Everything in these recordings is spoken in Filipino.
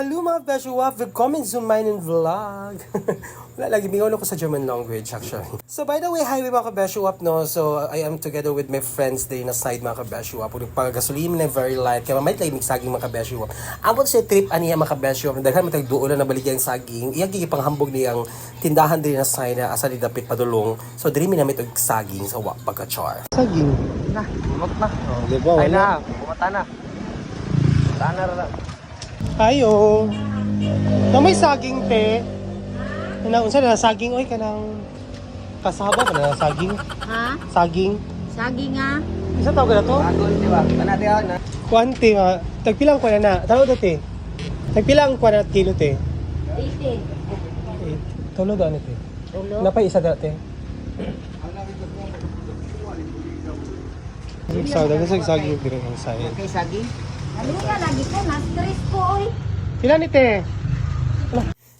Hallo mga Beshuwap, willkommen zu meinen Vlog. Wala lagi, bingaw ko sa German language actually. So by the way, hi mga Beshuwap no. So I am together with my friends din na side mga Beshuwap. Ug pagasolin na very light kaya mamay tayo saging mga Beshuwap. Amot sa trip aniya mga Beshuwap, daghan matag duol na nabaligyan saging. Iya gipanghambog niyang tindahan din na side na asa ni dapit padulong. So diri mi namit og saging sa wa pagka-char. Saging Na, umot na. Oh, di ba? Ay Wala. na, umata na. Sana ra. Ayo. Na may saging te. Na unsa na saging oy kanang kasaba ka na saging. Ha? Saging. Saging nga. Isa tawag na to? Agol, di ba? Kanati ako na. Kuante nga. Tagpilang ko na. Tawag na te. Tagpilang ko na kilo te. 80. Tulo daw te. Ulo. Napay isa dati. Sa dagan sa saging dire ang sayo. Kay saging. Ano nga lagi ko na stress ko oy. Pila ni te?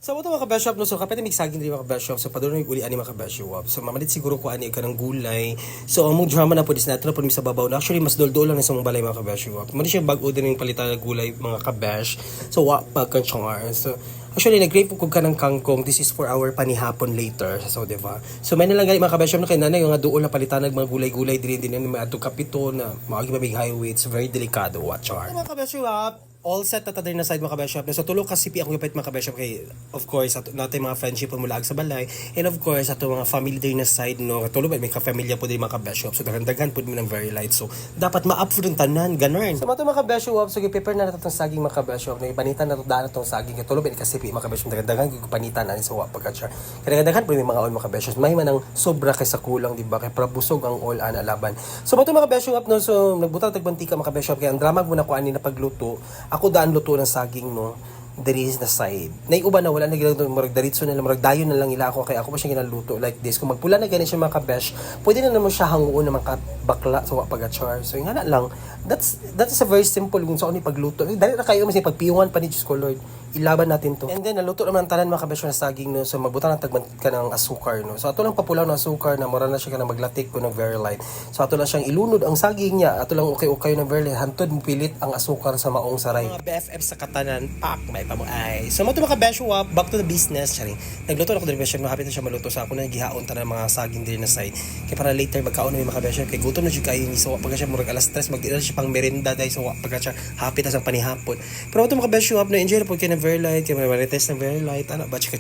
So mo to mga kabeshop no, so kapit may saging diri mga kabeshop, so padulong yung uli ani mga kabeshop. So mamalit siguro ko ani ka ng gulay. So among drama na po dis natin na po sa babaw na actually mas dol-dol lang sa mong balay mga kabeshop. Mali siya bag-o din yung palitan ng gulay mga kabesh. So wa pagkanchongar. So actually nag-grade po ka ng kangkong. This is for our panihapon later. So diba? So may nalang gali mga kabeshop na kay nanay yung duol na palitan ng mga gulay-gulay din may ato kapito na maagi pa big highway. It's very delicado watch out. Mga kabeshop, all set na tadir na side mga kabeshop. So tulog kasi pi akong gapit mga kabeshop kay of course ato natin mga friendship po mula sa balay, and of course ato mga family din na side no tulog may ka-familya po din mga kabeshop. So daghan po din ng very light, so dapat ma-up for yung tanan ganun. So mato mga kabeshop, so prepare na nato tong saging mga kabeshop na ipanitan na to daan tong saging kay tulog kasi pi mga kabeshop daghan panitan ani sa wa pagka-char. Kaya daghan po may mga all mga kabeshop may man ang sobra kay sa kulang di ba kay para busog ang all ana laban. So mato mga kabeshop no, so nagbutang tagbantika mga kabeshop kay ang drama muna ko ani na pagluto. Ako daan luto ng saging no, there is na side. Naiuba na wala na ginagawa marag daritso na lang marag dayon na lang ila ako kay ako pa siya ginaluto like this. Kung magpula na ganyan siya mga kabesh, pwede na naman siya hanguon na mga bakla sa pag-achar. So nga na lang, that is a very simple kung saan ni pagluto. Dali na kayo mas pagpiyungan pa ni Diyos ko Lord. Ilaban natin to. And then naluto naman tanan mga kabesh na saging no. So magbutang ng tagban ka ng asukar no. So ato lang papulaw ng asukar na mura na siya kana maglatik ko ng very light. So ato lang siyang ilunod ang saging niya. Ato lang okay ng very light. Hantod mo pilit ang asukar sa maong saray. Mga BFF sa katanan, pak may pa mo ay. So mato mga kabeshwa, back to the business. Charing. Nagluto ako diri besyo, hapit na siya maluto sa ako na gihaon tanan mga saging diri na side. Kay para later magkaon na mga kabeshwa kay gutom na jud kayo ni so pagka siya murag alas 3 magdila siya pang merienda dai so pagka siya hapit na sa panihapon. Pero mato mga kabeshwa na enjoy na po kay na very light, kay marites na very light, ana ba chika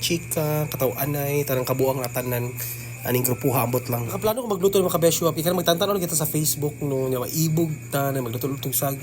kataw-anay, tanang kabuang nga tanan aning grupuha ambot lang. Nakaplano ko magluto ng mga kabeshwa, ikaw magtantan kita sa Facebook no, nga maibog ta na magluto-lutong saging.